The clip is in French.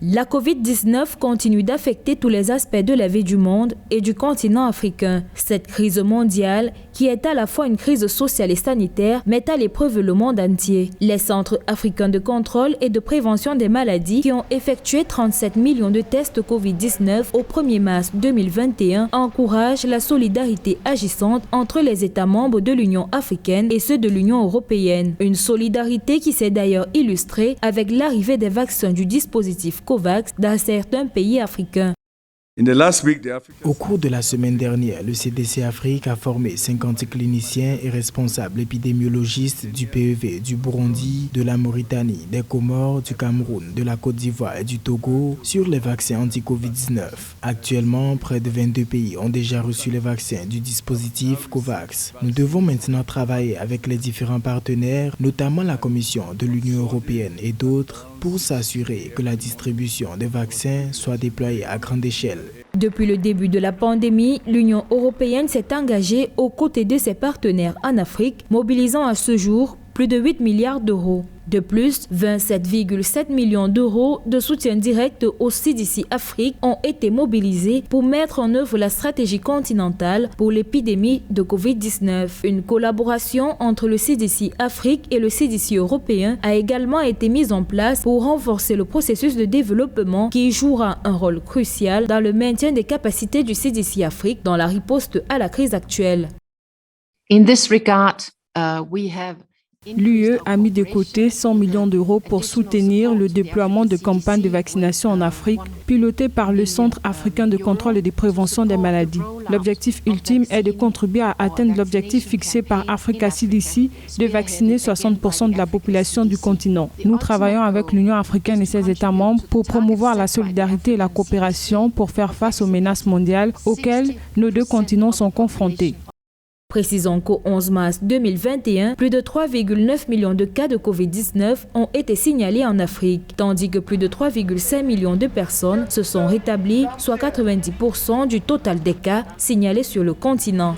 La Covid-19 continue d'affecter tous les aspects de la vie du monde et du continent africain. Cette crise mondiale, qui est à la fois une crise sociale et sanitaire, met à l'épreuve le monde entier. Les centres africains de contrôle et de prévention des maladies, qui ont effectué 37 millions de tests Covid-19 au 1er mars 2021, encouragent la solidarité agissante entre les États membres de l'Union africaine et ceux de l'Union européenne. Une solidarité qui s'est d'ailleurs illustrée avec l'arrivée des vaccins du dispositif COVAX dans certains pays africains. Au cours de la semaine dernière, le CDC Afrique a formé 50 cliniciens et responsables épidémiologistes du PEV, du Burundi, de la Mauritanie, des Comores, du Cameroun, de la Côte d'Ivoire et du Togo sur les vaccins anti-Covid-19. Actuellement, près de 22 pays ont déjà reçu les vaccins du dispositif COVAX. Nous devons maintenant travailler avec les différents partenaires, notamment la Commission de l'Union européenne et d'autres, pour s'assurer que la distribution des vaccins soit déployée à grande échelle. Depuis le début de la pandémie, l'Union européenne s'est engagée aux côtés de ses partenaires en Afrique, mobilisant à ce jour plus de 8 milliards d'euros. De plus, 27,7 millions d'euros de soutien direct au CDC Afrique ont été mobilisés pour mettre en œuvre la stratégie continentale pour l'épidémie de Covid-19. Une collaboration entre le CDC Afrique et le CDC européen a également été mise en place pour renforcer le processus de développement qui jouera un rôle crucial dans le maintien des capacités du CDC Afrique dans la riposte à la crise actuelle. In this regard, L'UE a mis de côté 100 millions d'euros pour soutenir le déploiement de campagnes de vaccination en Afrique, pilotées par le Centre africain de contrôle et de prévention des maladies. L'objectif ultime est de contribuer à atteindre l'objectif fixé par Africa CDC de vacciner 60% de la population du continent. Nous travaillons avec l'Union africaine et ses États membres pour promouvoir la solidarité et la coopération pour faire face aux menaces mondiales auxquelles nos deux continents sont confrontés. Précisons qu'au 11 mars 2021, plus de 3,9 millions de cas de Covid-19 ont été signalés en Afrique, tandis que plus de 3,5 millions de personnes se sont rétablies, soit 90% du total des cas signalés sur le continent.